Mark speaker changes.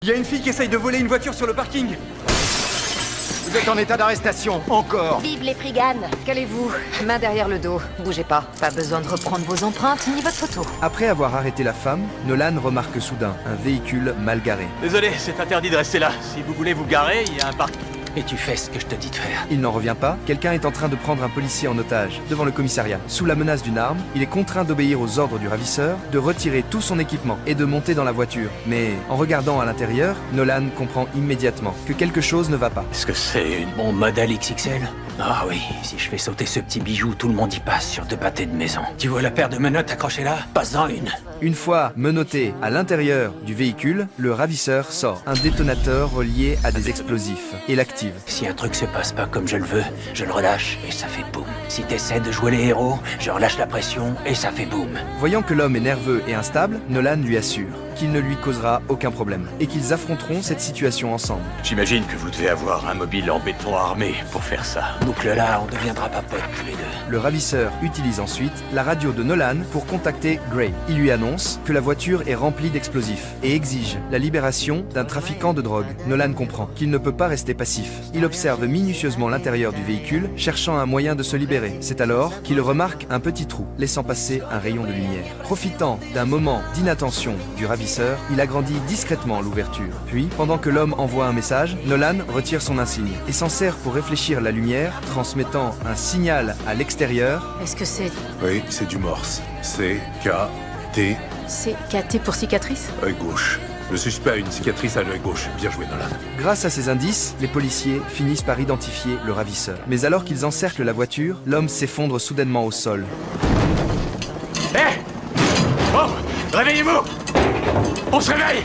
Speaker 1: Il y a une fille qui essaye de voler une voiture sur le parking.
Speaker 2: Vous êtes en état d'arrestation, encore.
Speaker 3: Vive les Priganes.
Speaker 4: Calez-vous, main derrière le dos, bougez pas. Pas besoin de reprendre vos empreintes ni votre photo.
Speaker 5: Après avoir arrêté la femme, Nolan remarque soudain un véhicule mal garé.
Speaker 1: Désolé, c'est interdit de rester là. Si vous voulez vous garer, il y a un parking.
Speaker 6: Et tu fais ce que je te dis de faire.
Speaker 5: Il n'en revient pas, quelqu'un est en train de prendre un policier en otage devant le commissariat. Sous la menace d'une arme, il est contraint d'obéir aux ordres du ravisseur, de retirer tout son équipement et de monter dans la voiture. Mais en regardant à l'intérieur, Nolan comprend immédiatement que quelque chose ne va pas.
Speaker 6: Est-ce que c'est une bombe modèle XXL? Ah oui, si je fais sauter ce petit bijou, tout le monde y passe sur 2 pâtés de maison. Tu vois la paire de menottes accrochées là? Passe-en une.
Speaker 5: Une fois menotté à l'intérieur du véhicule, le ravisseur sort un détonateur relié à des explosifs et l'active.
Speaker 6: Si un truc se passe pas comme je le veux, je le relâche et ça fait boum. Si t'essaies de jouer les héros, je relâche la pression et ça fait boum.
Speaker 5: Voyant que l'homme est nerveux et instable, Nolan lui assure qu'il ne lui causera aucun problème et qu'ils affronteront cette situation ensemble.
Speaker 1: J'imagine que vous devez avoir un mobile en béton armé pour faire ça.
Speaker 6: Boucle là, on deviendra pas potes tous les deux.
Speaker 5: Le ravisseur utilise ensuite la radio de Nolan pour contacter Gray. Il lui annonce que la voiture est remplie d'explosifs et exige la libération d'un trafiquant de drogue. Nolan comprend qu'il ne peut pas rester passif. Il observe minutieusement l'intérieur du véhicule, cherchant un moyen de se libérer. C'est alors qu'il remarque un petit trou, laissant passer un rayon de lumière. Profitant d'un moment d'inattention du ravisseur, il agrandit discrètement l'ouverture. Puis, pendant que l'homme envoie un message, Nolan retire son insigne et s'en sert pour réfléchir la lumière, transmettant un signal à l'extérieur.
Speaker 4: Est-ce que c'est...
Speaker 7: Oui, c'est du morse. C-K-T,
Speaker 4: c'est KT pour cicatrice?
Speaker 7: œil gauche. Le suspect a une cicatrice à l'œil gauche. Bien joué, Nolan.
Speaker 5: Grâce à ces indices, les policiers finissent par identifier le ravisseur. Mais alors qu'ils encerclent la voiture, l'homme s'effondre soudainement au sol.
Speaker 1: Hé Bon, réveillez-vous. On se réveille.